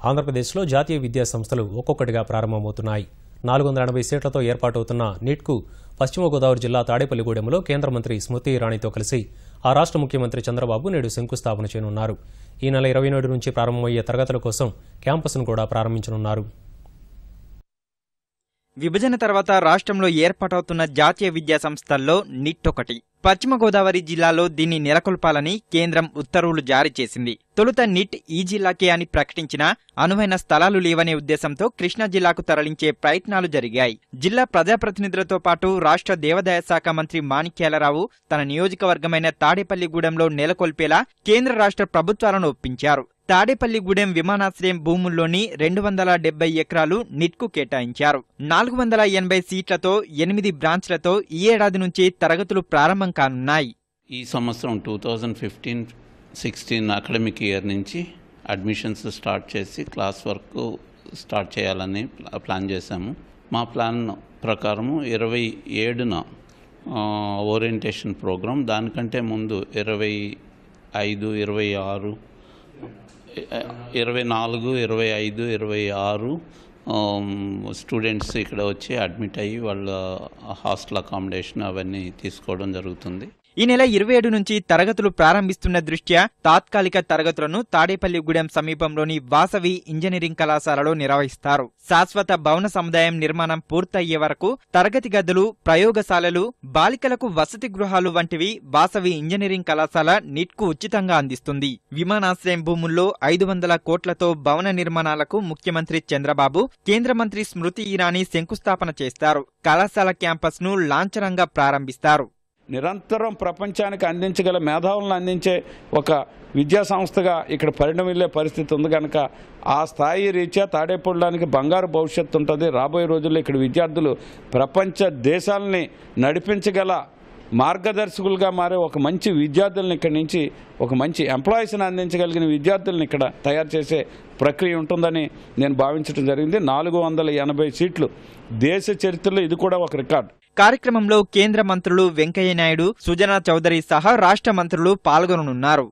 ఆంధ్రప్రదేశ్లో జాతీయ విద్యా సంస్థలు ఒక్కొక్కటిగా ప్రారంభమవుతున్నాయి. 480 సీట్లతో ఏర్పాటవుతున్న నీట్కు పశ్చిమ గోదావరి జిల్లా తాడేపల్లిగూడెంలో కేంద్ర మంత్రి స్మృతి ఇరానీతో కలిసి ఆ రాష్ట్ర ముఖ్యమంత్రి చంద్రబాబు నేడు శంకుస్థాపన చేయనున్నారు. ఈ నెల 27 నుంచి ప్రారంభమయ్యే తరగతుల కోసం క్యాంపస్ను కూడా ప్రారంభించనున్నారు. విభజన తర్వాత రాష్ట్రంలో ఏర్పాటవుతున్న జాతీయ విద్యా సంస్థల్లో నిట్ ఒకటి. పశ్చిమ గోదావరి జిల్లాలో దీన్ని నెలకొల్పాలని కేంద్రం ఉత్తర్వులు జారీ చేసింది. తొలుత నిట్ ఈ జిల్లాకే అని ప్రకటించినా అనువైన స్థలాలు లేవనే ఉద్దేశంతో కృష్ణా జిల్లాకు తరలించే ప్రయత్నాలు జరిగాయి. జిల్లా ప్రజాప్రతినిధులతో పాటు రాష్ట్ర దేవాదాయ శాఖ మంత్రి మాణిక్యాలరావు తన నియోజకవర్గమైన తాడేపల్లిగూడెంలో నెలకొల్పేలా కేంద్ర రాష్ట్ర ప్రభుత్వాలను ఒప్పించారు. తాడేపల్లిగూడెం విమానాశ్రయం భూముల్లోని 270 ఎకరాలు నిట్కు కేటాయించారు. 480 సీట్లతో 8 బ్రాంచ్లతో ఈ ఏడాది నుంచి తరగతులు ప్రారంభం కానున్నాయి. ఈ సంవత్సరం 2015-16 అకాడమిక్ ఇయర్ నుంచి అడ్మిషన్స్ స్టార్ట్ చేసి క్లాస్ వర్క్ స్టార్ట్ చేయాలని ప్లాన్ చేశాము. మా ప్లాన్ ప్రకారము 27న ఓరియంటేషన్ ప్రోగ్రాం, దానికంటే ముందు 25, 26, 24, 25, 26 స్టూడెంట్స్ ఇక్కడ వచ్చి అడ్మిట్ అయ్యి వాళ్ళ హాస్టల్ అకామిడేషన్ అవన్నీ తీసుకోవడం జరుగుతుంది. ఈ నెల 27 నుంచి తరగతులు ప్రారంభిస్తున్న దృష్ట్యా తాత్కాలిక తరగతులను తాడేపల్లిగూడెం సమీపంలోని వాసవి ఇంజనీరింగ్ కళాశాలలో నిర్వహిస్తారు. శాశ్వత భవన సముదాయం నిర్మాణం పూర్తయ్యే వరకు తరగతి గదులు, ప్రయోగశాలలు, బాలికలకు వసతి గృహాలు వంటివి వాసవి ఇంజనీరింగ్ కళాశాల నిట్కు ఉచితంగా అందిస్తుంది. విమానాశ్రయం భూముల్లో 500 కోట్లతో భవన నిర్మాణాలకు ముఖ్యమంత్రి చంద్రబాబు, కేంద్ర మంత్రి స్మృతి ఇరానీ శంకుస్థాపన చేస్తారు. కళాశాల క్యాంపస్ ను లాంఛనంగా ప్రారంభిస్తారు. నిరంతరం ప్రపంచానికి అందించగల మేధావులను అందించే ఒక విద్యా సంస్థగా ఇక్కడ పరిణమిల్లే పరిస్థితి ఉంది కనుక ఆ స్థాయి రీత్యా తాడేపల్లికి బంగారు భవిష్యత్తు ఉంటుంది. రాబోయే రోజుల్లో ఇక్కడ విద్యార్థులు ప్రపంచ దేశాలని నడిపించగల మార్గదర్శకులుగా మారే ఒక మంచి విద్యార్థులను ఇక్కడి నుంచి ఒక మంచి ఎంప్లాయీస్ని అందించగలిగిన విద్యార్థులను ఇక్కడ తయారు చేసే ప్రక్రియ ఉంటుందని నేను భావించడం జరిగింది. 480 సీట్లు దేశ చరిత్రలో ఇది కూడా ఒక రికార్డు. కార్యక్రమంలో కేంద్ర మంత్రులు వెంకయ్య నాయుడు, సుజనా చౌదరి సహా రాష్ట్ర మంత్రులు పాల్గొననున్నారు.